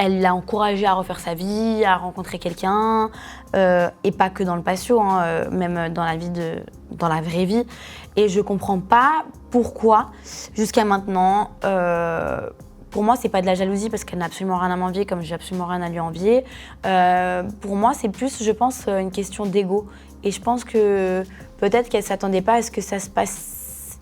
elle l'a encouragé à refaire sa vie, à rencontrer quelqu'un, et pas que dans le patio, hein, même dans la vraie vie. Et je comprends pas pourquoi, jusqu'à maintenant, pour moi, c'est pas de la jalousie parce qu'elle n'a absolument rien à m'envier, comme j'ai absolument rien à lui envier. Pour moi, c'est plus, je pense, une question d'ego. Et je pense que peut-être qu'elle s'attendait pas à ce que ça se passe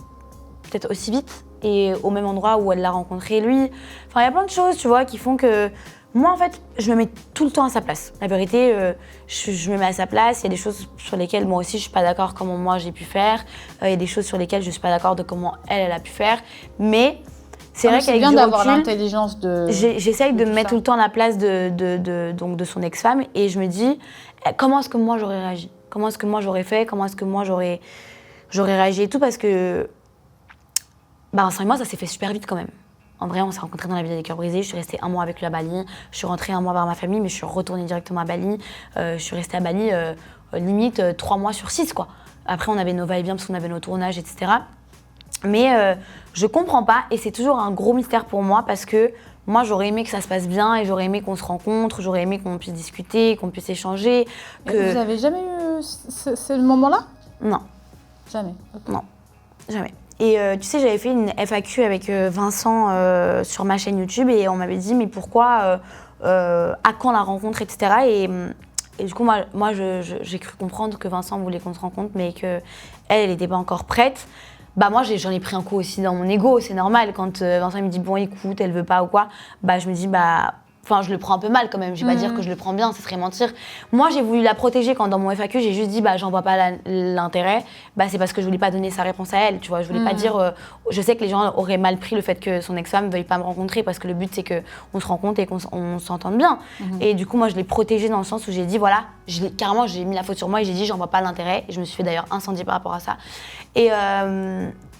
peut-être aussi vite et au même endroit où elle l'a rencontré lui. Enfin, il y a plein de choses, tu vois, qui font que moi, en fait, je me mets tout le temps à sa place. La vérité, je me mets à sa place. Il y a des choses sur lesquelles moi aussi, je suis pas d'accord comment moi j'ai pu faire. Il y a des choses sur lesquelles je suis pas d'accord de comment elle a pu faire. Mais c'est vrai qu'avec bien du d'avoir recul, l'intelligence de... j'essaye de me mettre ça. tout le temps à la place de son ex-femme et je me dis, comment est-ce que moi j'aurais réagi? Comment est-ce que moi j'aurais fait? Comment est-ce que moi j'aurais réagi et tout? Parce que, en 5 mois, ça s'est fait super vite quand même. En vrai, on s'est rencontrés dans la ville des cœurs brisés. Je suis restée 1 mois avec lui à Bali. Je suis rentrée 1 mois vers ma famille, mais je suis retournée directement à Bali. Je suis restée à Bali limite 3 mois sur 6, quoi. Après, on avait nos va-et-vient parce qu'on avait nos tournages, etc. Mais je comprends pas et c'est toujours un gros mystère pour moi parce que moi, j'aurais aimé que ça se passe bien et j'aurais aimé qu'on se rencontre, j'aurais aimé qu'on puisse discuter, qu'on puisse échanger. Vous avez jamais eu ce moment-là? Non. Jamais. Okay. Non, jamais. Et tu sais, j'avais fait une FAQ avec Vincent sur ma chaîne YouTube et on m'avait dit mais pourquoi, à quand la rencontre, etc. Et du coup, moi j'ai cru comprendre que Vincent voulait qu'on se rencontre mais qu'elle n'était pas encore prête. Moi, j'en ai pris un coup aussi dans mon ego, c'est normal. Quand Vincent me dit, bon, écoute, elle veut pas ou quoi, je me dis, enfin, je le prends un peu mal quand même. Je vais pas dire que je le prends bien, ce serait mentir. Moi, j'ai voulu la protéger quand dans mon FAQ, j'ai juste dit, j'en vois pas l'intérêt. C'est parce que je voulais pas donner sa réponse à elle, tu vois. Je voulais pas dire, je sais que les gens auraient mal pris le fait que son ex-femme veuille pas me rencontrer parce que le but, c'est qu'on se rencontre et qu'on s'entende bien. Et du coup, moi, je l'ai protégée dans le sens où j'ai dit, voilà, carrément, j'ai mis la faute sur moi et j'ai dit, j'en vois pas l'intérêt. Et je me suis fait d'ailleurs incendier par rapport à ça.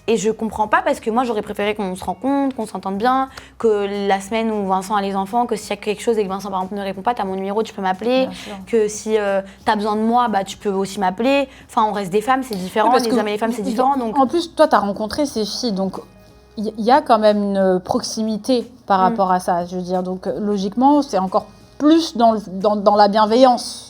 Et je comprends pas parce que moi j'aurais préféré qu'on se rencontre, qu'on s'entende bien, que la semaine où Vincent a les enfants, que s'il y a quelque chose et que Vincent par exemple ne répond pas, t'as mon numéro, tu peux m'appeler, que si t'as besoin de moi, tu peux aussi m'appeler. Enfin, on reste des femmes, c'est différent, les hommes et les femmes c'est différent. Donc... En plus, toi t'as rencontré ces filles, donc il y a quand même une proximité par rapport à ça, je veux dire. Donc logiquement, c'est encore plus dans la bienveillance.